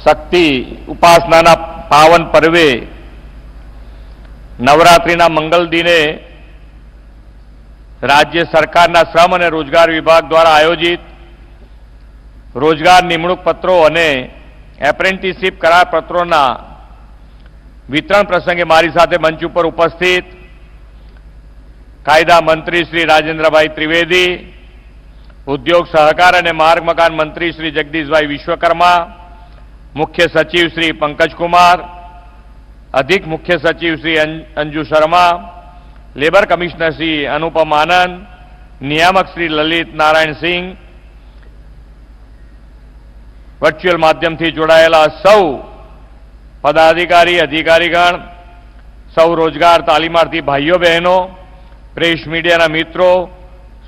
शक्ति उपासना पावन पर्वे नवरात्रिना मंगल दिने राज्य सरकारना श्रम और रोजगार विभाग द्वारा आयोजित रोजगार निमणूक पत्रों अने एप्रेंटिसशिप करार पत्रोना वितरण प्रसंगे मारी साथे मंच पर उपस्थित कायदा मंत्री श्री राजेन्द्रभाई त्रिवेदी, उद्योग सहकार और मार्ग मकान मंत्री श्री जगदीशभाई विश्वकर्मा, मुख्य सचिव श्री पंकज कुमार, अधिक मुख्य सचिव श्री अंजू शर्मा, लेबर कमिश्नर श्री अनुपम आनंद, नियामक श्री ललित नारायण सिंह, वर्चुअल माध्यम थी जोड़ायेला सौ पदाधिकारी अधिकारीगण, सौ रोजगार तालीमार्थी भाईओ बहनों, प्रेस मीडिया मित्रों,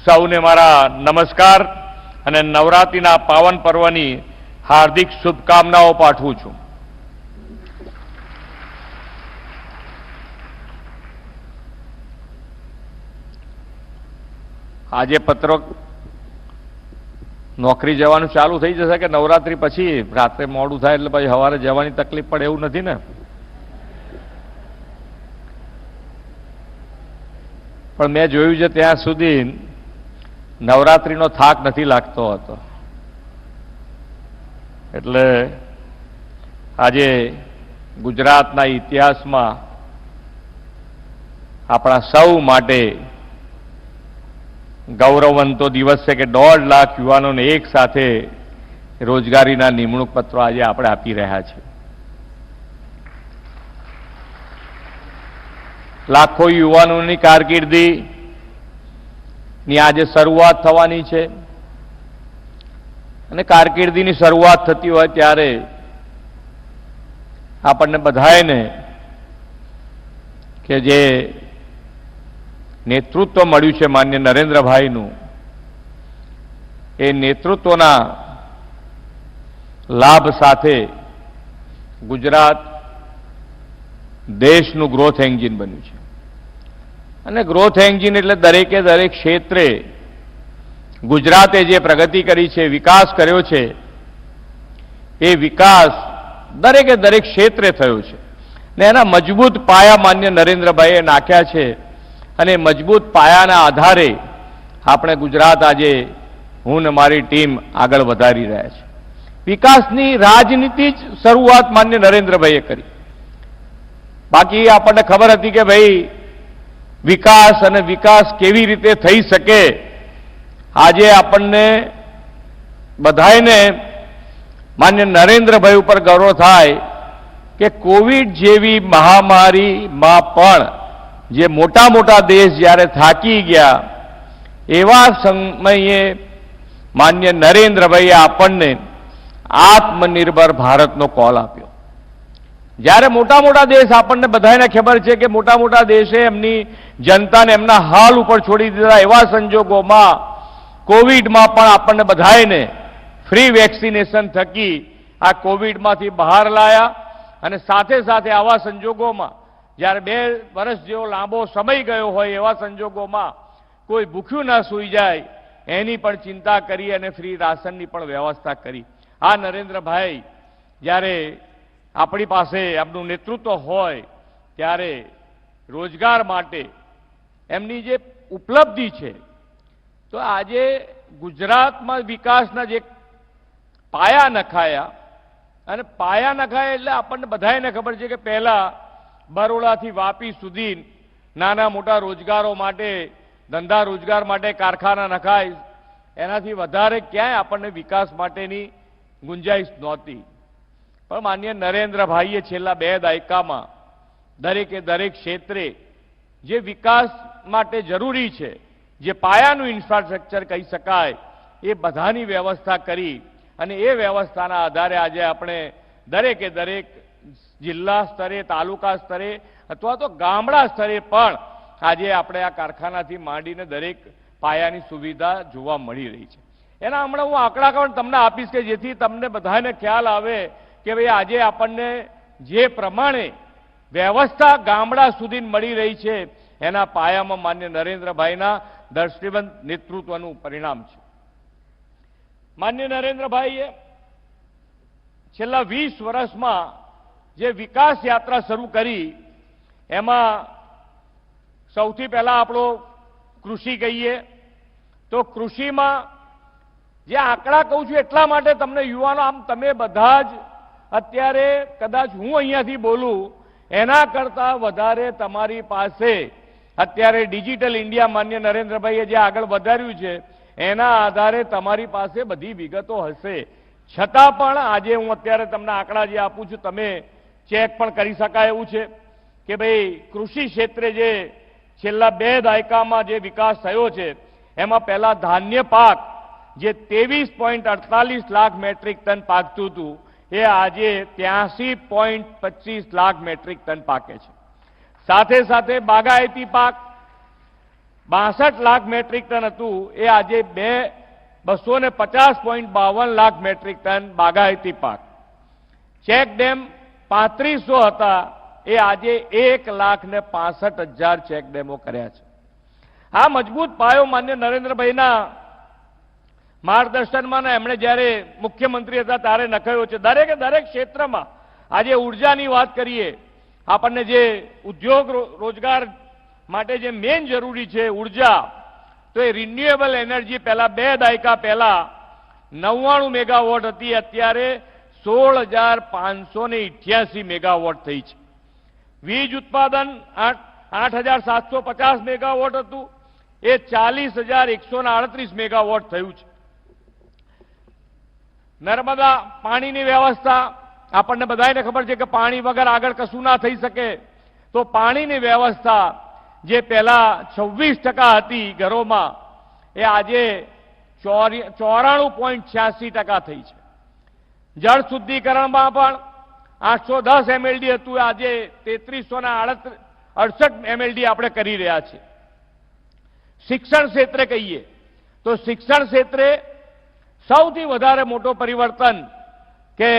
सौने मारा नमस्कार अने नवरात्रिना पावन पर्वनी हार्दिक शुभकामनाओं पाठवुं छुं। आज पत्रो नौकरी जवानुं चालू थई जशे के नवरात्रि पछी रात्रे मोडुं थाय एटले पछी सवारे जवानी तकलीफ पड़े एवुं नथी ने? पण मैं जोयुं छे त्यां सुधी नवरात्रिनो थाक नथी लागतो हतो। एटले आजे गुजरातना इतिहासमां आपणा सौ माटे गौरववंतो दिवस है कि 1.5 लाख युवानों ने एक साथे रोजगारीना निमणूक पत्रों आज आपणे आपी रह्या छे। लाखों युवानों की कारकिर्दी नी आज शरूआत थवानी छे अने कारकिर्दीनी शरूआत थती होय त्यारे आपणे बधाएने के जे नेतृत्व मळ्युं छे मान्य नरेन्द्रभाईनुं, ए नेतृत्वना लाभ साथे गुजरात देशनुं ग्रोथ एंजीन बन्युं छे अने ग्रोथ एंजीन एटले दरेके दरेक क्षेत्रे गुजराते जे प्रगति करी छे, विकास कर्यो छे, ए विकास दरेके दरेक क्षेत्रे थयो छे ने एना मजबूत पाया मान्य नरेन्द्रभाईए नाख्या छे अने मजबूत पायाना आधारे आपणे गुजरात आजे हूँ ने मारी टीम आगळ वधारी रह्या छे। विकासनी राजनीति ज शरूआत मान्य नरेन्द्रभाईए करी। बाकी आपणे खबर हती के भाई विकास अने विकास केवी रीते थई शके। आजे आपणे बधाईने मान्य नरेन्द्रभाई उपर गर्व थाय के कोविड जेवी महामारी मां पण जे मोटा मोटा देश ज्यारे थाकी गया एवा समये मान्य नरेन्द्रभाई आपणने आत्मनिर्भर भारतनो कॉल आप्यो। ज्यारे मोटा मोटा देश आपणने बधाने खबर छे के मोटा मोटा देशे एमनी जनताने एमना हाल उपर छोड़ी दीधा एवा संजोगोमां कोविडमां पण आपणने बधाने फ्री वेक्सिनेशन थकी आ कोविडमांथी बहार लाया अने साथे साथे आवा संजोगोमां ज्यारे 2 वर्ष जेवो लांबो समय गयो होय एवा संजोगोमां कोई भूख्युं न सूई जाय एनी पण चिंता करी अने फ्री राशननी पण व्यवस्था करी। आ नरेन्द्रभाई ज्यारे आपणी पासे एमनुं नेतृत्व होय त्यारे रोजगार माटे एमनी जे उपलब्धि छे तो आजे गुजरातमां विकासना जे पाया नखाया अने पाया नखाया एटले आपणने बधाने खबर छे के पहेला बरोड़ा थी वापी सुधी नाना मोटा रोजगारों माटे धंधा रोजगार माटे कारखाना नखाय एनाथी वधारे क्यांय आपणने विकास माटेनी गुंजाइश नहोती। पण मान्य नरेन्द्रभाईए छेल्ला 2 दायकामां दरेके दरेक क्षेत्रे जे विकास माटे जरूरी छे, जे पायानुं इन्फ्रास्ट्रक्चर कही शकाय ए बधानी व्यवस्था करी अने ए व्यवस्थाना आधारे आज आपणे दरेके दरेक जिल्ला स्तरे तालुका स्तरे अथवा तो गामड़ा स्तरे पण आज आपणे आ कारखानाथी मांडीने दरेक पायानी सुविधा जोवा मळी रही छे। एना हमणां हुं आंकड़ा पण तमने आपीश के जेथी तमने बधाने ख्याल आवे के भाई आज आपणने जे प्रमाणे व्यवस्था गामड़ा सुधी मळी रही छे एना पायामां मान्य नरेन्द्रभाईना दृष्टिवंत नेतृत्वनुं परिणाम छे। मान्य नरेन्द्रभाईए છેલ્લા 20 વર્ષમાં જે વિકાસ યાત્રા શરૂ કરી એમાં સૌથી પહેલા આપણો કૃષિ કહીએ તો કૃષિમાં જે આંકડા કહું છું એટલા માટે તમને યુવાનો, આમ તમે બધા જ અત્યારે કદાચ હું અહીંયાથી બોલું એના કરતા વધારે તમારી પાસે અત્યારે ડિજિટલ ઇન્ડિયા માન્ય નરેન્દ્રભાઈએ જે આગળ વધાર્યું છે એના આધારે તમારી પાસે બધી વિગતો હશે. છતાં પણ આજે હું અત્યારે તમને આંકડા જે આપું છું તમે ચેક પણ કરી શકાય એવું છે કે ભાઈ કૃષિ ક્ષેત્રે જે છેલ્લા 2 દાયકામાં જે વિકાસ થયો છે એમાં પહેલા ધાન્ય પાક જે 23.48 લાખ મેટ્રિક ટન પાકતું હતું એ આજે 83.25 લાખ મેટ્રિક ટન પાકે છે. સાથે સાથે બાગાયતી પાક 62 લાખ મેટ્રિક ટન હતું એ આજે 250.52 લાખ મેટ્રિક ટન બાગાયતી પાક. ચેક ડેમ 3500 હતા એ આજે 1,65,000 ચેક ડેમો કર્યા છે. આ મજબૂત પાયો માન્ય નરેન્દ્રભાઈના માર્ગદર્શનમાં એમણે જ્યારે મુખ્યમંત્રી હતા ત્યારે નખાયો છે. દરેકે દરેક ક્ષેત્રમાં આજે ઉર્જાની વાત કરીએ, આપણને જે ઉદ્યોગ રોજગાર માટે જે મેઇન જરૂરી છે ઉર્જા, તો એ રિન્યુએબલ એનર્જી પહેલા 2 દાયકા પહેલા 99 મેગાવોટ હતી, અત્યારે 16,588 મેગાવોટ થઈ છે. વીજ ઉત્પાદન 8,750 મેગાવોટ હતું એ 40,138 મેગાવોટ થયું છે. નર્મદા પાણીની વ્યવસ્થા આપણને બધાને ખબર છે કે પાણી વગર આગળ કશું ના થઈ શકે, તો પાણીની વ્યવસ્થા જે પહેલા 26% હતી ઘરોમાં એ આજે 94.86% થઈ છે. જળ શુદ્ધિકરણમાં પણ 810 MLD હતું, આજે 3368 MLD આપણે કરી રહ્યા છીએ. શિક્ષણ ક્ષેત્રે કહીએ તો શિક્ષણ ક્ષેત્રે સૌથી વધારે મોટો પરિવર્તન કે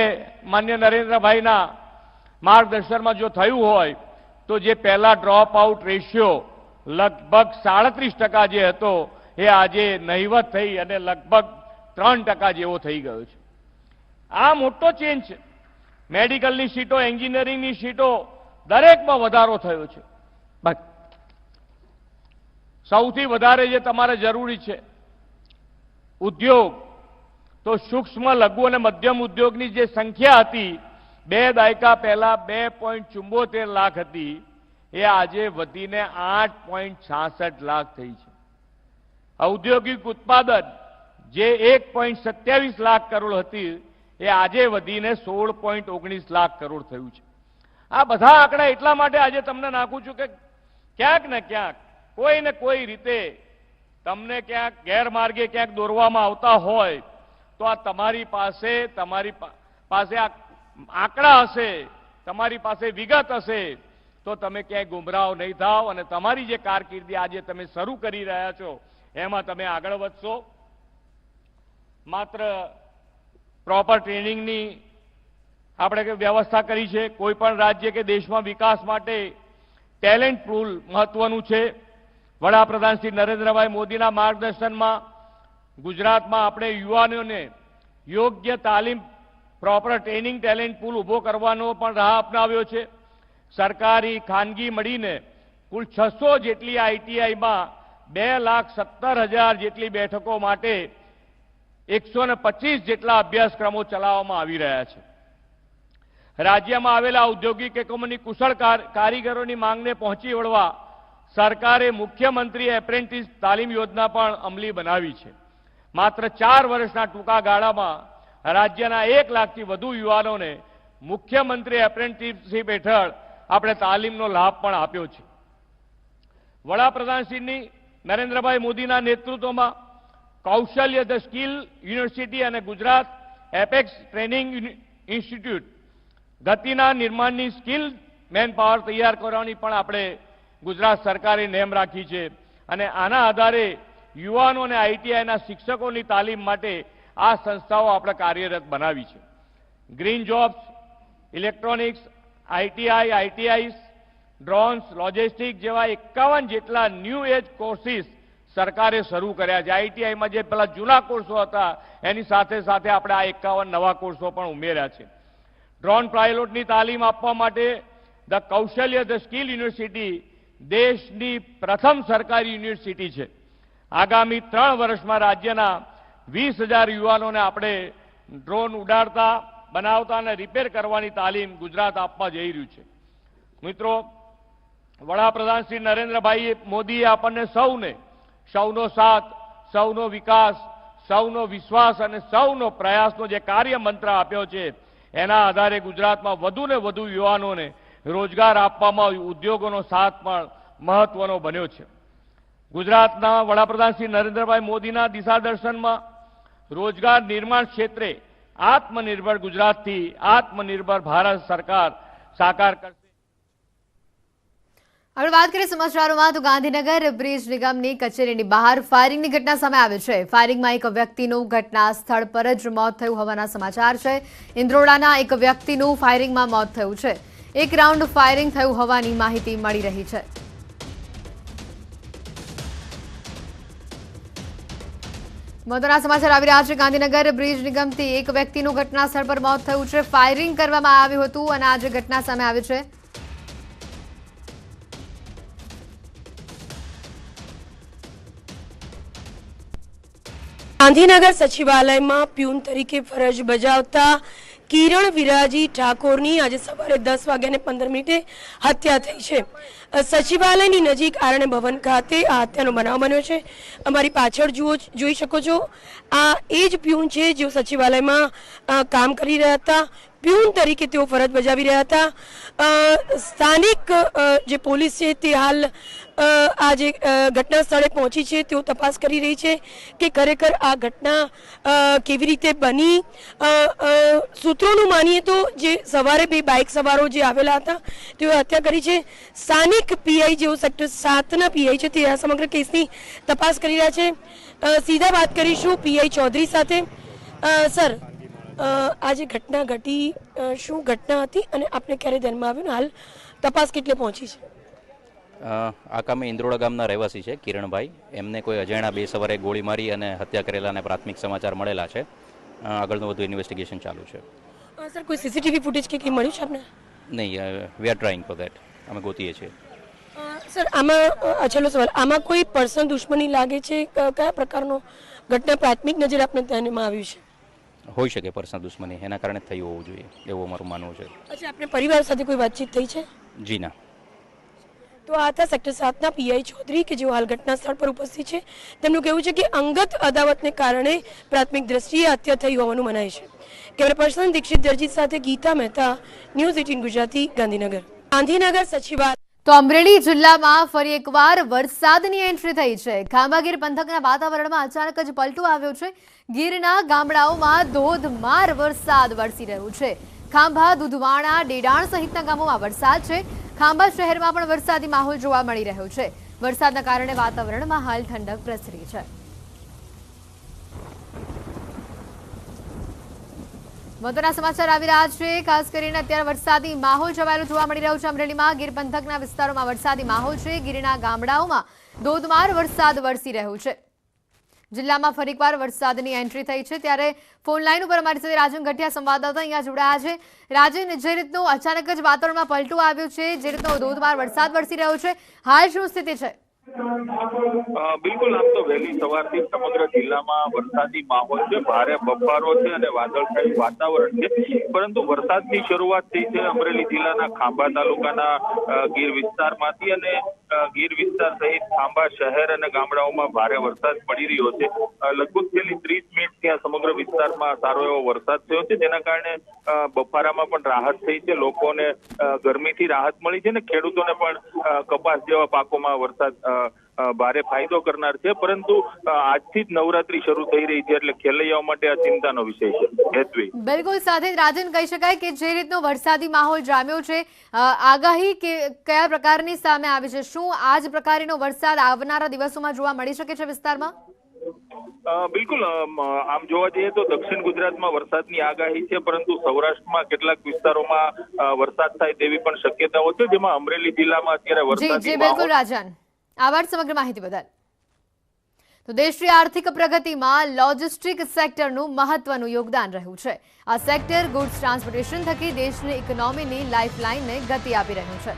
માન્ય નરેન્દ્રભાઈના માર્ગદર્શનમાં જો થયું હોય તો જે પહેલા ડ્રોપ આઉટ રેશિયો લગભગ 37% જે હતો એ આજે નહીવત થઈ અને લગભગ 3% જેવો થઈ ગયો છે. આ મોટો ચેન્જ છે. મેડિકલની સીટો, એન્જિનિયરિંગની સીટો દરેકમાં વધારો થયો છે. સૌથી વધારે જે તમારે જરૂરી છે ઉદ્યોગ, તો સૂક્ષ્મ લઘુ અને મધ્યમ ઉદ્યોગની જે સંખ્યા હતી 2 દાયકા પહેલા 2.74 લાખ હતી એ આજે વધીને 8.66 લાખ થઈ છે. ઔદ્યોગિક ઉત્પાદન જે 1.27 લાખ કરોડ હતી એ આજે વધીને 16.19 લાખ કરોડ થયું છે. આ બધા આંકડા એટલા માટે આજે તમને નાખું છું કે ક્યાંક ને ક્યાંક કોઈ ને કોઈ રીતે તમને ક્યાંક ગેરમાર્ગે ક્યાંક દોરવામાં આવતા હોય તો આ તમારી પાસે આ આંકડા હશે, તમારી પાસે વિગત હશે તો તમે ક્યાંય ગુમરાહ નહીં થાવ અને તમારી જે કારકિર્દી આજે તમે શરૂ કરી રહ્યા છો એમાં તમે આગળ વધશો. માત્ર પ્રોપર ટ્રેનિંગની આપણે વ્યવસ્થા કરી છે. કોઈ પણ રાજ્ય કે દેશમાં વિકાસ માટે ટેલેન્ટ પૂલ મહત્વનું છે. વડાપ્રધાન શ્રી નરેન્દ્રભાઈ મોદીના માર્ગદર્શનમાં ગુજરાતમાં આપણે યુવાનોને યોગ્ય તાલીમ, પ્રોપર ટ્રેનિંગ ટેલેન્ટ પૂલ ઉભો કરવાનો પણ રાહ અપનાવ્યો છે. સરકારી ખાનગી મળીને કુલ 600 જેટલી આઈટીઆઈમાં 2,17,000 જેટલી બેઠકો માટે 125 જેટલા અભ્યાસક્રમો ચલાવવામાં આવી રહ્યા છે. રાજ્યમાં આવેલા ઔદ્યોગિક એકમોની કુશળ કારીગરોની માંગને પહોંચી વળવા સરકારે મુખ્યમંત્રી એપ્રેન્ટિસ તાલીમ યોજના પણ અમલી બનાવી છે. માત્ર 4 વર્ષના ટૂંકા ગાળામાં રાજ્યના 1 લાખથી વધુ યુવાનોને મુખ્યમંત્રી એપ્રેન્ટિસશીપ હેઠળ આપણે તાલીમનો લાભ પણ આપ્યો છે. વડાપ્રધાન શ્રી નરેન્દ્રભાઈ મોદીના નેતૃત્વમાં કૌશલ્ય ધ સ્કિલ યુનિવર્સિટી અને ગુજરાત એપેક્સ ટ્રેનિંગ ઇન્સ્ટિટ્યૂટ ગતિના નિર્માણની સ્કિલ મેન પાવર તૈયાર કરવાની પણ આપણે ગુજરાત સરકારે નેમ રાખી છે અને આના આધારે યુવાનો અને આઈટીઆઈના શિક્ષકોની તાલીમ માટે આ સંસ્થાઓ આપણે કાર્યરત બનાવી છે. Green jobs, electronics, ITIs, drones, logistic જેવા 51 જેટલા ન્યૂ એજ કોર્સિસ સરકારે શરૂ કર્યા છે. આઈટીઆઈમાં જે પેલા જૂના કોર્સો હતા એની સાથે સાથે આપણે આ 51 નવા કોર્સો પણ ઉમેર્યા છે. ડ્રોન પાયલોટની તાલીમ આપવા માટે ધ કૌશલ્ય ધ સ્કિલ યુનિવર્સિટી દેશની પ્રથમ સરકારી યુનિવર્સિટી છે. આગામી 3 વર્ષમાં રાજ્યના 20,000 યુવાનોને આપણે ડ્રોન ઉડાડતા, બનાવતા અને રિપેર કરવાની તાલીમ ગુજરાત આપવા જઈ રહ્યું છે. મિત્રો, વડાપ્રધાન શ્રી નરેન્દ્રભાઈ મોદીએ આપણને સૌનો સાથ, સૌનો વિકાસ, સૌનો વિશ્વાસ અને સૌનો પ્રયાસનો જે કાર્ય મંત્ર આપ્યો છે, એના આધારે ગુજરાતમાં વધુ ને વધુ યુવાનોને રોજગાર આપવામાં ઉદ્યોગોનો સાથ પણ મહત્વનો બન્યો છે. ગુજરાતના વડાપ્રધાન શ્રી નરેન્દ્રભાઈ મોદીના દિશાદર્શનમાં રોજગાર નિર્માણ ક્ષેત્રે આત્મનિર્ભર ગુજરાતથી આત્મનિર્ભર ભારત સરકાર સાકાર કરશે. આગળ વાત કરીએ સમાચારોમાં તો ગાંધીનગર બ્રિજ નિગમની કચેરીની બહાર ફાયરિંગની ઘટના સામે આવી છે. ફાયરિંગમાં એક વ્યક્તિનું ઘટના સ્થળ પર જ મોત થયું હોવાના સમાચાર છે. ઇન્દ્રોડાના એક વ્યક્તિનું ફાયરિંગમાં મોત થયું છે. 1 રાઉન્ડ ફાયરિંગ થયું હોવાની માહિતી મળી રહી છે. મહત્વના સમાચાર આવી રહ્યા છે. ગાંધીનગર બ્રિજ નિગમથી એક વ્યક્તિનું ઘટના સ્થળ પર મોત થયું છે. ફાયરિંગ કરવામાં આવ્યું હતું અને આજે ઘટના સામે આવી છે. ગાંધીનગર સચિવાલયમાં પ્યુન તરીકે ફરજ બજાવતા કિરણ વિરાજી ઠાકોરની આજે સવારે 10:15 હત્યા થઈ છે. સચિવાલયની નજીક આરણે ભવન ખાતે આ હત્યાનો બનાવ બન્યો છે. અમારી પાછળ જોઈ શકો છો, આ એ જ પ્યુન છે જેઓ સચિવાલયમાં કામ કરી રહ્યા હતા. પ્યુન તરીકે તેઓ ફરજ બજાવી રહ્યા હતા. સ્થાનિક જે પોલીસ છે તે હાલ આ જે ઘટના સ્થળે પહોંચી છે તેઓ તપાસ કરી રહી છે કે ખરેખર આ ઘટના કેવી રીતે બની. સૂત્રોનું માનીએ તો જે સવારે 2 બાઇક સવારો જે આવેલા હતા તેઓએ હત્યા કરી છે. સ્થાનિક પીઆઈ જેઓ સેક્ટર 7ના પીઆઈ છે તે આ સમગ્ર કેસની તપાસ કરી રહ્યા છે. સીધા વાત કરીશું પીઆઈ ચૌધરી સાથે. સર, આ જે ઘટના ઘટી, શું ઘટના હતી અને આપને ક્યારે ધ્યાનમાં આવ્યું, હાલ તપાસ કેટલે પહોંચી છે? આ કામે ઇન્દ્રોડા ગામના રહેવાસી છે કિરણભાઈ. એમને કોઈ અજાણ્યા 2 સવારે ગોળી મારી અને હત્યા કરેલાને પ્રાથમિક સમાચાર મળેલા છે. આગળનું વધુ ઇન્વેસ્ટિગેશન ચાલુ છે. સર, કોઈ સીસીટીવી ફૂટેજ કે કંઈ મળ્યું છે આપને? નહીં, we are trying for that. અમે ગોતીએ છીએ. સર, આમાં છેલ્લો સવાલ, આમાં કોઈ પર્સનલ દુશ્મની લાગે છે? કયા પ્રકારનો ઘટના પ્રાથમિક નજર આપને ધ્યાનમાં આવ્યું છે? હોઈ શકે પર્સનલ દુશ્મની, એના કારણે થયું હોવું જોઈએ એવું અમારું માનવું છે. અચ્છા, આપને પરિવાર સાથે કોઈ વાતચીત થઈ છે? જી ના. તો આ હતા સેક્ટર 7ના પીઆઈ ચૌધરી કે જેઓ હાલ ઘટના સ્થળ પર ઉપસ્થિત છે. તેમનું કહેવું છે કે અંગત અદાવતને કારણે પ્રાથમિક દ્રષ્ટિએ હત્યા થઈ હોવાનું મનાય છે. કેમેરા પર્સન દીક્ષિત દરજીત સાથે ગીતા મહેતા, ન્યૂઝ 18 ગુજરાતી, ગાંધીનગર. ગાંધીનગર સચિવાલય. તો અમરેલી જિલ્લામાં ફરી એકવાર વરસાદની એન્ટ્રી થઈ છે. ખાંભા ગીર પંથકના વાતાવરણમાં અચાનક જ પલટો આવ્યો છે. ગીરના ગામડાઓમાં ધોધમાર વરસાદ વરસી રહ્યો છે. ખાંભા, દુધવાણા, ડેડાણ સહિતના ગામોમાં વરસાદ છે. ખાંભા શહેરમાં પણ વરસાદી માહોલ જોવા મળી રહ્યો છે. વરસાદના કારણે વાતાવરણમાં હાલ ઠંડક પ્રસરી છે. મહત્વના સમાચાર આવી રહ્યા છે. ખાસ કરીને અત્યારે વરસાદી માહોલ છવાયેલો જોવા મળી રહ્યો છે. અમરેલીમાં ગીર પંથકના વિસ્તારોમાં વરસાદી માહોલ છે. ગીરના ગામડાઓમાં ધોધમાર વરસાદ વરસી રહ્યો છે. જિલ્લામાં ફરીકવાર વરસાદની એન્ટ્રી થઈ છે. ત્યારે ફોન લાઈન ઉપર અમારી સાથે રાજન ગઠિયા સંવાદદાતા અહીંયા જોડાયા છે. રાજન, જે રીતનો અચાનક જ વાતાવરણમાં પલટો આવ્યો છે, જે રીતનો ધોધમાર વરસાદ વરસી રહ્યો છે, હાલ શું સ્થિતિ છે? બિલકુલ, આમ તો વહેલી સવારથી સમગ્ર જિલ્લામાં વરસાદી માહોલ છે. ભારે બફારો છે અને વાદળછાયું વાતાવરણ છે. પરંતુ વરસાદની શરૂઆત થઈ છે અમરેલી જિલ્લાના ખાંભા તાલુકાના ગીર વિસ્તારમાંથી અને ગીર વિસ્તાર સહિત ખાંભા શહેર અને ગામડાઓમાં ભારે વરસાદ પડી રહ્યો છે. લગભગ છેલ્લી 30 મિનિટ ત્યાં સમગ્ર વિસ્તારમાં સારો એવો વરસાદ થયો છે, જેના કારણે બફારામાં પણ રાહત થઈ છે. લોકોને ગરમીથી રાહત મળી છે અને ખેડૂતોને પણ કપાસ જેવા પાકોમાં વરસાદ ભારે ફાયદો કરનાર છે. પરંતુ આજથી જ નવરાત્રી શરૂ થઈ રહી છે એટલે ખેલૈયાઓ માટે આ ચિંતાનો વિષય છે. હેતવી, બિલકુલ. સાથે રાજન, કહી શકાય કે જે રીતનો વરસાદી માહોલ જામ્યો છે, આગાહી કે કયા પ્રકારની સામે આવી છે? શું આ જ પ્રકારનો વરસાદ આવનારા દિવસોમાં જોવા મળી શકે છે વિસ્તારમાં? બિલકુલ, આમ જોવા જઈએ તો દક્ષિણ ગુજરાતમાં વરસાદની આગાહી છે, પરંતુ સૌરાષ્ટ્રમાં કેટલાક વિસ્તારોમાં વરસાદ થાય તેવી પણ શક્યતાઓ છે, જેમાં અમરેલી જિલ્લામાં અત્યારે વરસાદી બિલકુલ રાજન, આભાર સમગ્ર માહિતી બદલ. તો દેશની આર્થિક પ્રગતિમાં લોજિસ્ટિક સેક્ટરનું મહત્વનું યોગદાન રહ્યું છે. આ સેક્ટર ગુડ્સ ટ્રાન્સપોર્ટેશન થકી દેશની ઇકોનોમીની લાઇફલાઇનને ગતિ આપી રહ્યું છે.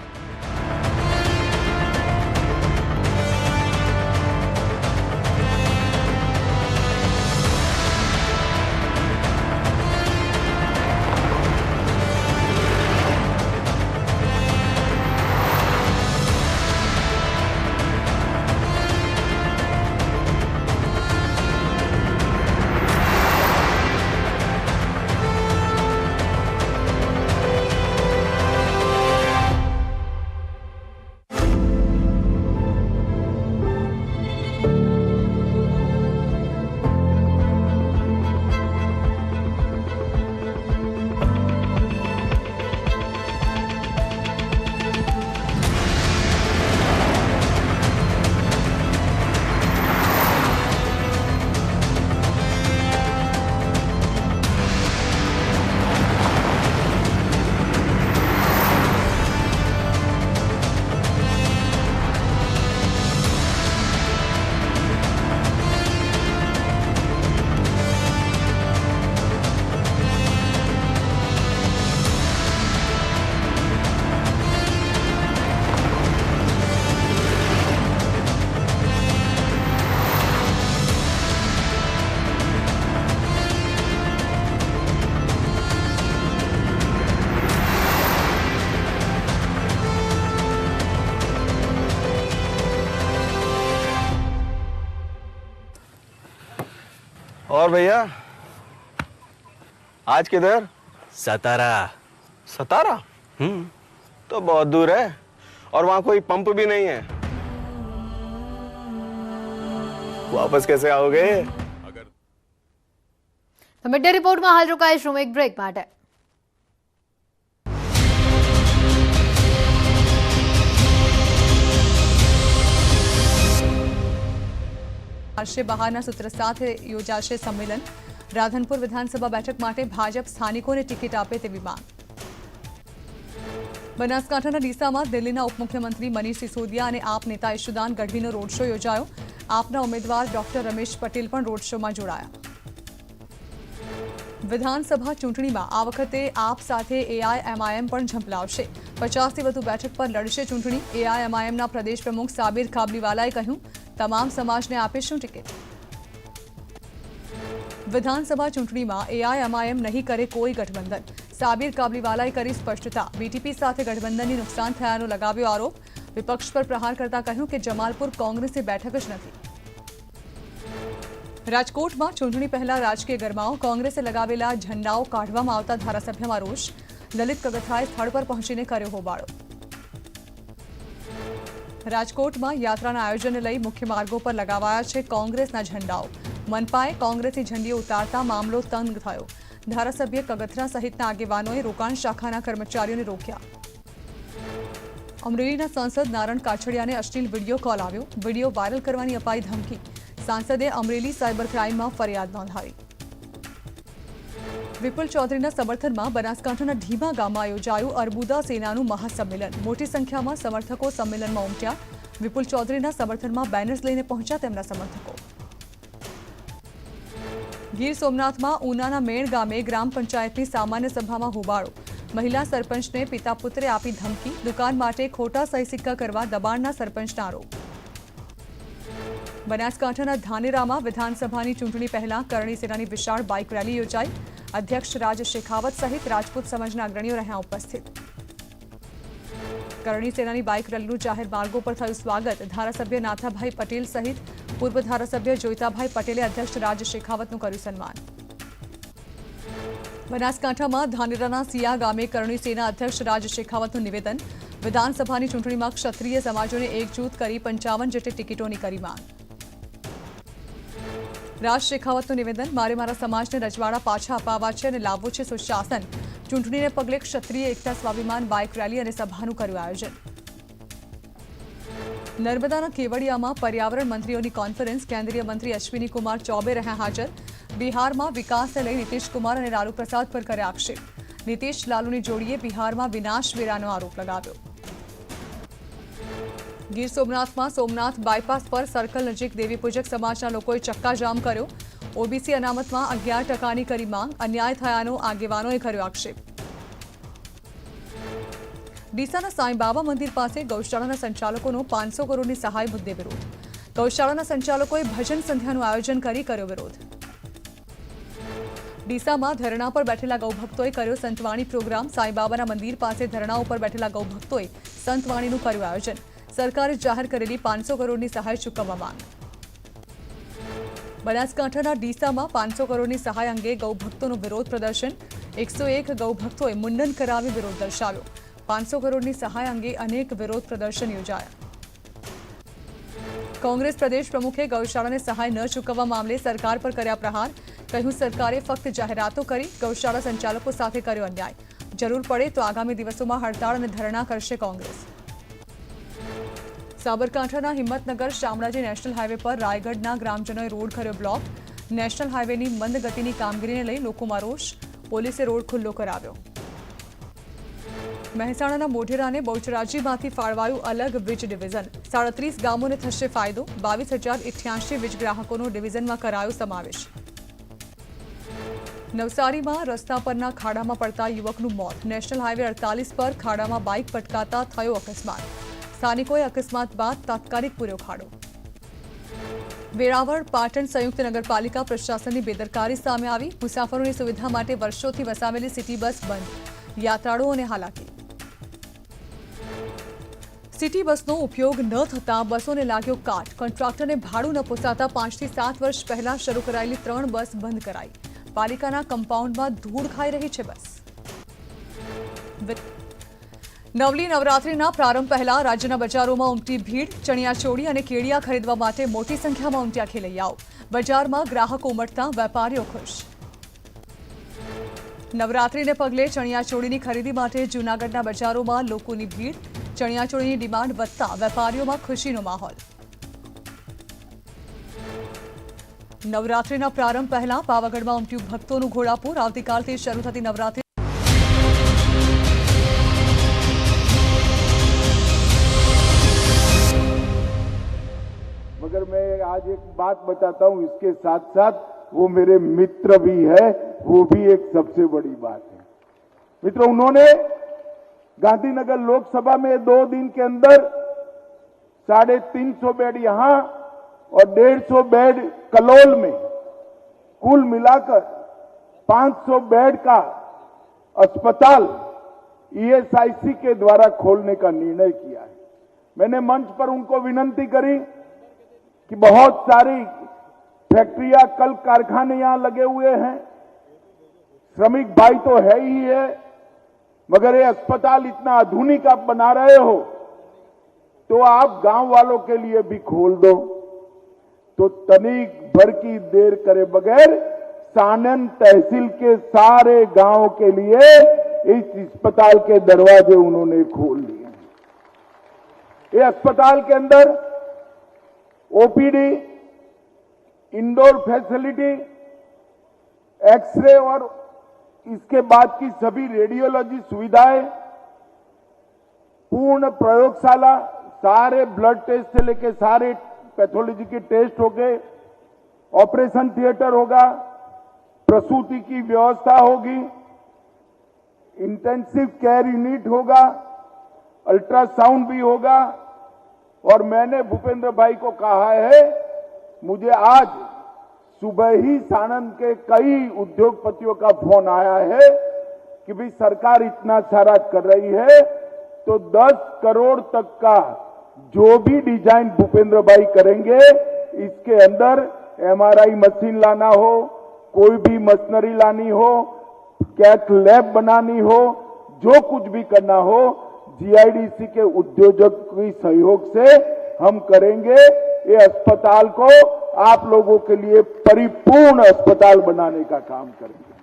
और भैया आज किधर? सतारा। सतारा? तो बहुत दूर है और वहां कोई पंप भी नहीं है. वापस कैसे आओगे? તો મિડ ડે રિપોર્ટમાં હાલ રોકાઈશું એક બ્રેક માટે. બહારના સૂત્ર સાથે યોજાશે સંમેલન. રાધનપુર વિધાનસભા બેઠક માટે ભાજપ સ્થાનિકોને ટિકિટ આપે તેવી માંગ. બનાસકાંઠાના ડીસામાં દિલ્હીના ઉપમુખ્યમંત્રી મનીષ સિસોદિયા અને આપ નેતા ઈશુદાન ગઢવીનો રોડ શો યોજાયો. આપના ઉમેદવાર ડોક્ટર રમેશ પટેલ પણ રોડ શોમાં જોડાયા. વિધાનસભા ચૂંટણીમાં આ વખતે આપ સાથે એઆઈએમઆઈએમ પણ ઝંપલાવશે. 50થી વધુ બેઠક પર લડશે ચૂંટણી. એઆઈએમઆઈએમના પ્રદેશ પ્રમુખ સાબિર કાબલીવાલાએ કહ્યું, તમામ સમાજને આપીશું ટિકિટ. વિધાનસભા ચૂંટણીમાં એઆઈએમઆઈએમ નહીં કરે કોઈ ગઠબંધન. સાબિર કાબલીવાલાએ કરી સ્પષ્ટતા. બીટીપી સાથે ગઠબંધનની નુકસાન થયાનો લગાવ્યો આરોપ. વિપક્ષ પર પ્રહાર કરતા કહ્યું કે જમાલપુર કોંગ્રેસની બેઠક જ નથી. રાજકોટમાં ચૂંટણી પહેલા રાજકીય ગરમાવો. કોંગ્રેસે લગાવેલા ઝંડાઓ કાઢવામાં આવતા ધારાસભ્યમાં રોષ. લલિત કગથરાએ સ્થળ પર પહોંચીને કર્યો હોબાળો. રાજકોટમાં યાત્રાના આયોજનને લઈ મુખ્ય માર્ગો પર લગાવાયા છે કોંગ્રેસના ઝંડાઓ. મનપાએ કોંગ્રેસની ઝંડીઓ ઉતારતા મામલો તંગ થયો. ધારાસભ્ય કગથરા સહિતના આગેવાનોએ રોકાણ શાખાના કર્મચારીઓને રોક્યા. અમરેલીના સાંસદ નારણ કાછડિયાને અશ્લીલ વિડીયો કોલ આવ્યો. વિડીયો વાયરલ કરવાની અપાઈ ધમકી. સાંસદે અમરેલી સાયબર ક્રાઇમમાં ફરિયાદ નોંધાવી. વિપુલ ચૌધરીના સમર્થનમાં બનાસકાંઠાના ઢીમા ગામમાં યોજાયું અર્બુદા સેનાનું મહાસંમેલન. મોટી સંખ્યામાં સમર્થકો સંમેલનમાં ઉમટ્યા. વિપુલ ચૌધરીના સમર્થનમાં બેનર્સ લઈને પહોંચ્યા તેમના સમર્થકો. ગીર સોમનાથમાં ઉનાના મેણ ગામે ગ્રામ પંચાયતની સામાન્ય સભામાં હોબાળો. મહિલા સરપંચને પિતા પુત્રે આપી ધમકી. દુકાન માટે ખોટા સહી સિક્કા કરવા દબાણના સરપંચના આરોપ. બનાસકાંઠાના ધાનેરામાં વિધાનસભાની ચૂંટણી પહેલા કરણી સેનાની વિશાળ બાઇક રેલી યોજાઈ. અધ્યક્ષ રાજ શેખાવત સહિત રાજપૂત સમાજના અગ્રણીઓ રહ્યા ઉપસ્થિત. કરણી સેનાની બાઇક રેલીનું જાહેર માર્ગો પર થયું સ્વાગત. ધારાસભ્ય નાથાભાઈ પટેલ સહિત પૂર્વ ધારાસભ્ય જોઈતાભાઈ પટેલે અધ્યક્ષ રાજ શેખાવતનું કર્યું સન્માન. બનાસકાંઠામાં ધાનેરાના સિયા ગામે કરણી સેના અધ્યક્ષ રાજ શેખાવતનું નિવેદન. વિધાનસભાની ચૂંટણીમાં ક્ષત્રિય સમાજોને એકજૂથ કરી 55 જેટલી ટિકિટોની કરી માંગ. રાજ શેખાવતનું નિવેદન. મારે મારા સમાજને રજવાડા પાછા અપાવવા છે અને લાવવું છે સુશાસન. ચૂંટણીને પગલે ક્ષત્રિય એકતા સ્વાભિમાન બાઇક રેલી અને સભાનું કર્યું આયોજન. નર્મદાના કેવડિયામાં પર્યાવરણ મંત્રીઓની કોન્ફરન્સ. કેન્દ્રીય મંત્રી અશ્વિની કુમાર ચૌબે રહ્યા હાજર. બિહારમાં વિકાસને લઈ નીતિશ કુમાર અને લાલુ પ્રસાદ પર કર્યા આક્ષેપ. નીતિશ લાલુની જોડીએ બિહારમાં વિનાશ વેરાનો આરોપ લગાવ્યો. ગીર સોમનાથમાં સોમનાથ બાયપાસ પર સર્કલ નજીક દેવીપૂજક સમાજના લોકોએ ચક્કાજામ કર્યો। ઓબીસી અનામતમાં 11% કરી માંગ, અન્યાય થયાનો આગેવાનોએ કર્યો આક્ષેપ। ડીસાના સાંઈબાબા મંદિર પાસે ગૌશાળાના સંચાલકોનો 500 કરોડની સહાય મુદ્દે વિરોધ। ગૌશાળાના સંચાલકોએ ભજન સંધ્યાનું આયોજન કરી કર્યો વિરોધ। ડીસામાં ધરણા પર બેઠેલા ગૌભક્તોએ કર્યો સંતવાણી પ્રોગ્રામ। સાંઈબાબાના મંદિર પાસે ધરણા ઉપર બેઠેલા ગૌભક્તોએ સંતવાણીનું કર્યું આયોજન। સરકારે જાહેર કરેલી 500 કરોડની સહાય ચૂકવવા માંગ। બનાસકાંઠાના ડીસામાં 500 કરોડની સહાય અંગે ગૌભક્તોનું વિરોધ પ્રદર્શન। 101 ગૌભક્તોએ મુંડન કરાવી વિરોધ દર્શાવ્યો। 500 કરોડની સહાય અંગે અનેક વિરોધ પ્રદર્શન યોજાયા। કોંગ્રેસ પ્રદેશ પ્રમુખે ગૌશાળાને સહાય ન ચૂકવવા મામલે સરકાર પર કર્યા પ્રહાર। કહ્યું સરકારે ફક્ત જાહેરાતો કરી, ગૌશાળા સંચાલકો સાથે કર્યો અન્યાય। જરૂર પડે તો આગામી દિવસોમાં હડતાળ અને ધરણા કરશે કોંગ્રેસ। સાબરકાંઠાના હિંમતનગર શામળાજી નેશનલ હાઈવે પર રાયગઢના ગ્રામજનોએ રોડ કર્યો બ્લોક। નેશનલ હાઈવેની મંદ ગતિની કામગીરીને લઈ લોકોમાં રોષ। પોલીસે રોડ ખુલ્લો કરાવ્યો। મહેસાણાના મોઢેરાને બહુચરાજીમાંથી ફાળવાયું અલગ વીજ ડિવિઝન। 37 ગામોને થશે ફાયદો। 22,088 વીજ ગ્રાહકોનો ડિવિઝનમાં કરાયો સમાવેશ। નવસારીમાં રસ્તા પરના ખાડામાં પડતા યુવકનું મોત। નેશનલ હાઈવે 48 પર ખાડામાં બાઇક પટકાતા થયો અકસ્માત। સ્થાનિકોએ અકસ્માત બાદ તાત્કાલિક પૂર્યો ખાડો। વેરાવળ પાટણ સંયુક્ત નગરપાલિકા પ્રશાસનની બેદરકારી સામે આવી। મુસાફરોની સુવિધા માટે વર્ષોથી વસાવેલી સિટી બસ બંધ। યાત્રાળુઓને હાલાકી। સિટી બસનો ઉપયોગ ન થતા બસોને લાગ્યો કાટ। કોન્ટ્રાક્ટરને ભાડું ન પોસાતા 5 થી 7 વર્ષ પહેલા શરૂ કરાયેલી 3 બસ બંધ કરાઈ। પાલિકાના કમ્પાઉન્ડમાં ધૂળ ખાઈ રહી છે બસ। નવલી નવરાત્રિના પ્રારંભ પહેલા રાજ્યના બજારોમાં ઉમટી ભીડ। ચણિયાચોળી અને કેડિયા ખરીદવા માટે મોટી સંખ્યામાં ઉમટ્યા ખેલૈયાઓ। બજારમાં ગ્રાહકો ઉમટતા વેપારીઓ ખુશ। નવરાત્રિને પગલે ચણિયાચોળીની ખરીદી માટે જૂનાગઢના બજારોમાં લોકોની ભીડ। ચણિયાચોળીની ડિમાન્ડ વધતા વેપારીઓમાં ખુશીનો માહોલ। નવરાત્રિના પ્રારંભ પહેલા પાવાગઢમાં ઉમટ્યું ભક્તોનું ઘોડાપુર। આવતીકાલથી શરૂ થતી નવરાત્રિ मगर मैं आज एक बात बताता हूं, इसके साथ साथ वो मेरे मित्र भी है, वो भी एक सबसे बड़ी बात है। मित्रों, उन्होंने गांधीनगर लोकसभा में 2 दिन के अंदर 350 बेड यहां और 150 बेड कलोल में, कुल मिलाकर 500 बेड का अस्पताल ईएसआईसी के द्वारा खोलने का निर्णय किया है। मैंने मंच पर उनको विनती करी कि बहुत सारी फैक्ट्रियां, कल कारखाने यहां लगे हुए हैं, श्रमिक भाई तो है ही है, मगर ये अस्पताल इतना आधुनिक आप बना रहे हो तो आप गांव वालों के लिए भी खोल दो। तो तनिक भर की देर करे बगैर सानन तहसील के सारे गांव के लिए इस अस्पताल के दरवाजे उन्होंने खोल दिए। ये अस्पताल के अंदर ओपीडी, इंडोर फैसिलिटी, एक्सरे और इसके बाद की सभी रेडियोलॉजी सुविधाएं, पूर्ण प्रयोगशाला, सारे ब्लड टेस्ट से लेकर सारे पैथोलॉजी के टेस्ट हो गए, ऑपरेशन थिएटर होगा, प्रसूति की व्यवस्था होगी, इंटेंसिव केयर यूनिट होगा, अल्ट्रासाउंड भी होगा। और मैंने भूपेंद्र भाई को कहा है, मुझे आज सुबह ही सानंद के कई उद्योगपतियों का फोन आया है कि भाई सरकार इतना सारा कर रही है तो 10 करोड़ तक का जो भी डिजाइन भूपेंद्र भाई करेंगे, इसके अंदर एमआरआई मशीन लाना हो, कोई भी मशीनरी लानी हो, कैथ लैब बनानी हो, जो कुछ भी करना हो, जीआईडीसी के उद्योजक के सहयोग से हम करेंगे। ये अस्पताल को आप लोगों के लिए परिपूर्ण अस्पताल बनाने का काम करेंगे।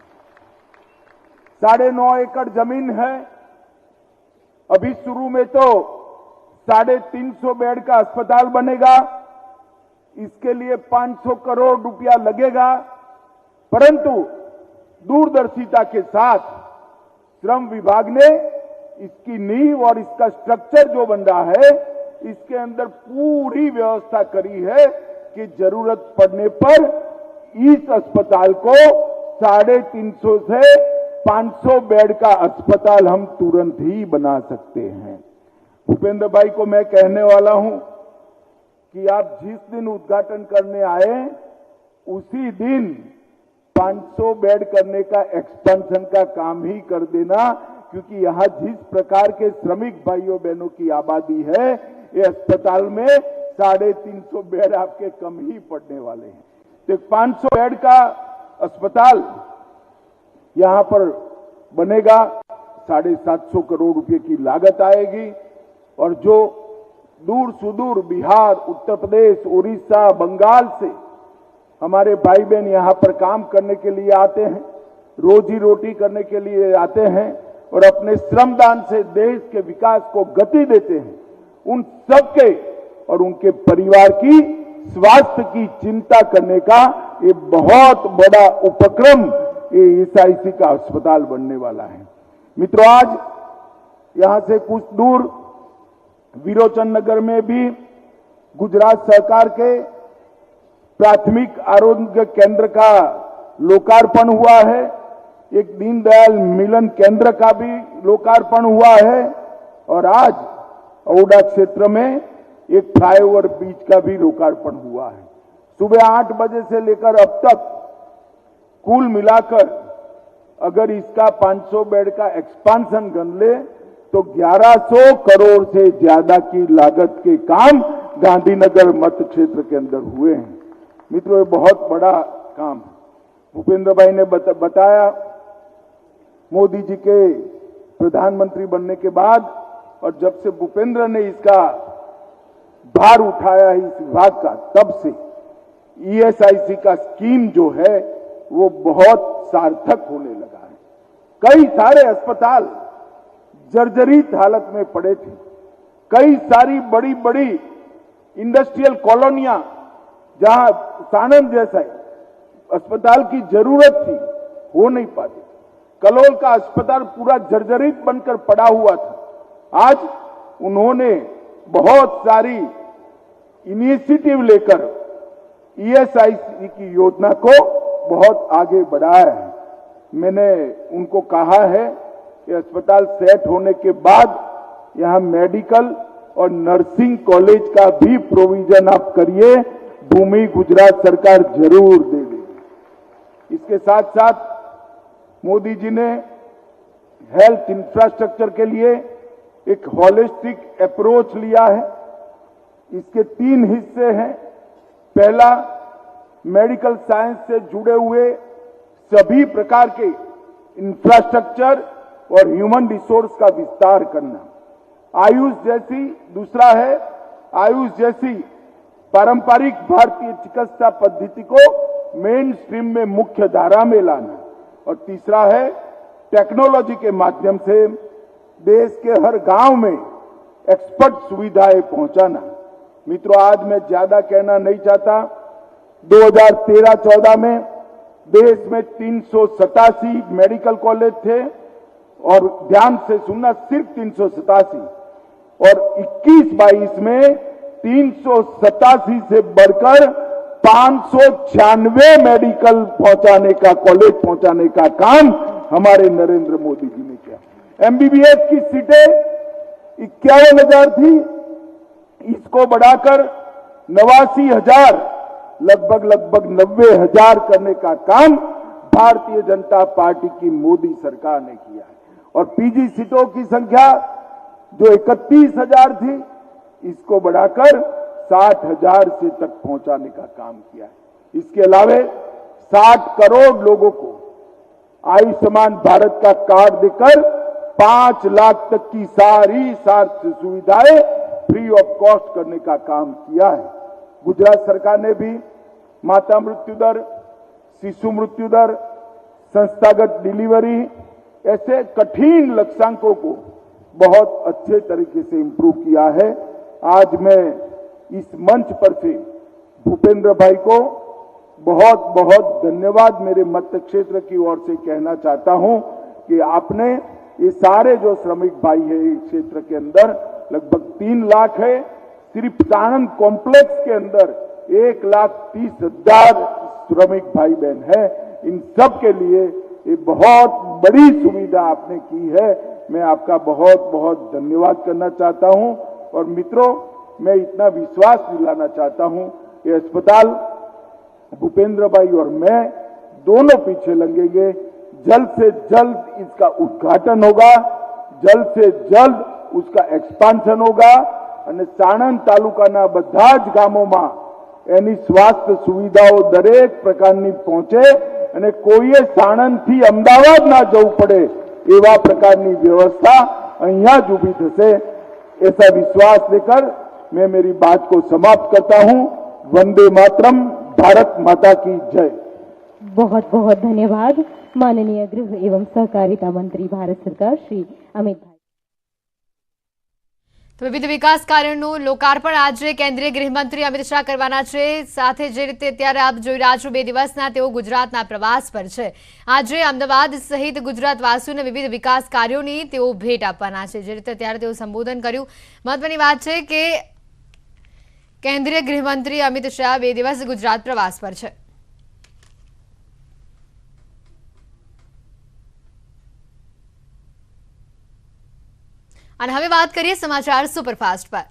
9.5 एकड़ जमीन है। अभी शुरू में तो 350 बेड का अस्पताल बनेगा, इसके लिए 500 करोड़ रुपया लगेगा, परंतु दूरदर्शिता के साथ श्रम विभाग ने इसकी नींव और इसका स्ट्रक्चर जो बन रहा है इसके अंदर पूरी व्यवस्था करी है कि जरूरत पड़ने पर इस अस्पताल को 350 से 500 बेड का अस्पताल हम तुरंत ही बना सकते हैं। भूपेंद्र भाई को मैं कहने वाला हूं कि आप जिस दिन उद्घाटन करने आए उसी दिन 500 बेड करने का एक्सपेंशन का काम ही कर देना, क्योंकि यहां जिस प्रकार के श्रमिक भाइयों बहनों की आबादी है, ये अस्पताल में 350 बेड आपके कम ही पड़ने वाले हैं। तो 500 बेड का अस्पताल यहां पर बनेगा, 750 करोड़ रुपए की लागत आएगी और जो दूर सुदूर बिहार, उत्तर प्रदेश, उड़ीसा, बंगाल से हमारे भाई बहन यहां पर काम करने के लिए आते हैं, रोजी रोटी करने के लिए आते हैं और अपने श्रमदान से देश के विकास को गति देते हैं, उन सबके और उनके परिवार की स्वास्थ्य की चिंता करने का ये बहुत बड़ा उपक्रम ये ईएसआईसी का अस्पताल बनने वाला है। मित्रों, आज यहां से कुछ दूर विरोचन नगर में भी गुजरात सरकार के प्राथमिक आरोग्य केंद्र का लोकार्पण हुआ है, एक दीनदयाल मिलन केंद्र का भी लोकार्पण हुआ है और आज औडा क्षेत्र में एक फ्लाईओवर ब्रिज का भी लोकार्पण हुआ है। सुबह 8 बजे से लेकर अब तक कुल मिलाकर अगर इसका 500 बेड का एक्सपांशन गन ले तो 1100 करोड़ से ज्यादा की लागत के काम गांधीनगर मत क्षेत्र के अंदर हुए हैं। मित्रों, ये बहुत बड़ा काम है। भूपेंद्र भाई ने बताया, मोदी जी के प्रधानमंत्री बनने के बाद और जब से भूपेंद्र ने इसका भार उठाया इस विभाग का, तब से ईएसआईसी का स्कीम जो है वो बहुत सार्थक होने लगा है। कई सारे अस्पताल जर्जरित हालत में पड़े थे, कई सारी बड़ी बड़ी इंडस्ट्रियल कॉलोनियां जहां सानंद जैसा अस्पताल की जरूरत थी, हो नहीं पाती। कलोल का अस्पताल पूरा जर्जरित बनकर पड़ा हुआ था। आज उन्होंने बहुत सारी इनिशिएटिव लेकर ईएसआईसी की योजना को बहुत आगे बढ़ाया है। मैंने उनको कहा है कि अस्पताल सेट होने के बाद यहां मेडिकल और नर्सिंग कॉलेज का भी प्रोविजन आप करिए, भूमि गुजरात सरकार जरूर दे देगी। इसके साथ साथ मोदी जी ने हेल्थ इंफ्रास्ट्रक्चर के लिए एक होलिस्टिक अप्रोच लिया है। इसके 3 हिस्से हैं। पहला, मेडिकल साइंस से जुड़े हुए सभी प्रकार के इंफ्रास्ट्रक्चर और ह्यूमन रिसोर्स का विस्तार करना। आयुष जैसी, दूसरा है आयुष जैसी पारंपरिक भारतीय चिकित्सा पद्धति को मेन स्ट्रीम में मुख्य धारा में लाना। और तीसरा है टेक्नोलॉजी के माध्यम से देश के हर गांव में एक्सपर्ट सुविधाएं पहुंचाना। मित्रों, आज मैं ज्यादा कहना नहीं चाहता। 2013-14 में देश में 387 मेडिकल कॉलेज थे और ध्यान से सुनना, सिर्फ 387, और 21-22 में 387 से बढ़कर 596 मेडिकल पहुंचाने का, कॉलेज पहुंचाने का काम हमारे नरेंद्र मोदी जी ने किया। एमबीबीएस की सीटें 51,000 थी, इसको बढ़ाकर 89,000, लगभग 90,000 करने का काम भारतीय जनता पार्टी की मोदी सरकार ने किया है। और पीजी सीटों की संख्या जो 31,000 थी, इसको बढ़ाकर 60,000 से तक पहुंचाने का काम किया है। इसके अलावा 60 करोड़ लोगों को आयुष्मान भारत का कार्ड देकर 5 लाख तक की सारी स्वास्थ्य सुविधाएं फ्री ऑफ कॉस्ट करने का काम किया है। गुजरात सरकार ने भी माता मृत्यु दर, शिशु मृत्यु दर, संस्थागत डिलीवरी, ऐसे कठिन लक्ष्यांकों को बहुत अच्छे तरीके से इंप्रूव किया है। आज मैं इस मंच पर से भूपेंद्र भाई को बहुत बहुत धन्यवाद मेरे मत क्षेत्र की ओर से कहना चाहता हूं कि आपने ये सारे जो श्रमिक भाई है इस क्षेत्र के अंदर लगभग 3 लाख है, सिर्फ साणंद कॉम्प्लेक्स के अंदर 1,30,000 श्रमिक भाई बहन है। इन सब के लिए ये बहुत बड़ी सुविधा आपने की है। मैं आपका बहुत बहुत धन्यवाद करना चाहता हूं। और मित्रों, मैं इतना विश्वास दिलाना चाहता हूं कि अस्पताल भूपेंद्र भाई और मैं दोनों पीछे लगेंगे। जल्द से जल्द इसका उद्घाटन होगा, जल्द से जल्द उसका एक्सपांशन होगा અને સાણંદ તાલુકાના બધા જ ગામોમાં એની સ્વાસ્થ્ય સુવિધાઓ દરેક પ્રકારની પહોંચે અને કોઈએ સાણંદથી અમદાવાદ ના જવું પડે એવા પ્રકારની વ્યવસ્થા અહીંયા જ ઊભી થશે। ऐसा विश्वास लेकर मैं मेरी बात को समाप्त करता हूं। वंदे मातरम, भारत माता की जय। बहुत बहुत धन्यवाद माननीय गृह एवं सहकारिता मंत्री भारत सरकार श्री अमित भाई। તો વિવિધ વિકાસ કાર્યોનું લોકાર્પણ આજે કેન્દ્રીય ગૃહમંત્રી અમિત શાહ કરવાના છે। સાથે જે રીતે અત્યારે આપ જોઈ રહ્યા છો, 2 દિવસના તેઓ ગુજરાતના પ્રવાસ પર છે। આજે અમદાવાદ સહિત ગુજરાતવાસીઓને વિવિધ વિકાસ કાર્યોની તેઓ ભેટ આપવાના છે। જે રીતે ત્યારે તેઓ સંબોધન કર્યું। મહત્વની વાત છે કે કેન્દ્રીય ગૃહમંત્રી અમિત શાહ 2 દિવસ ગુજરાત પ્રવાસ પર છે। અને હવે વાત કરીએ સમાચાર સુપરફાસ્ટ પર।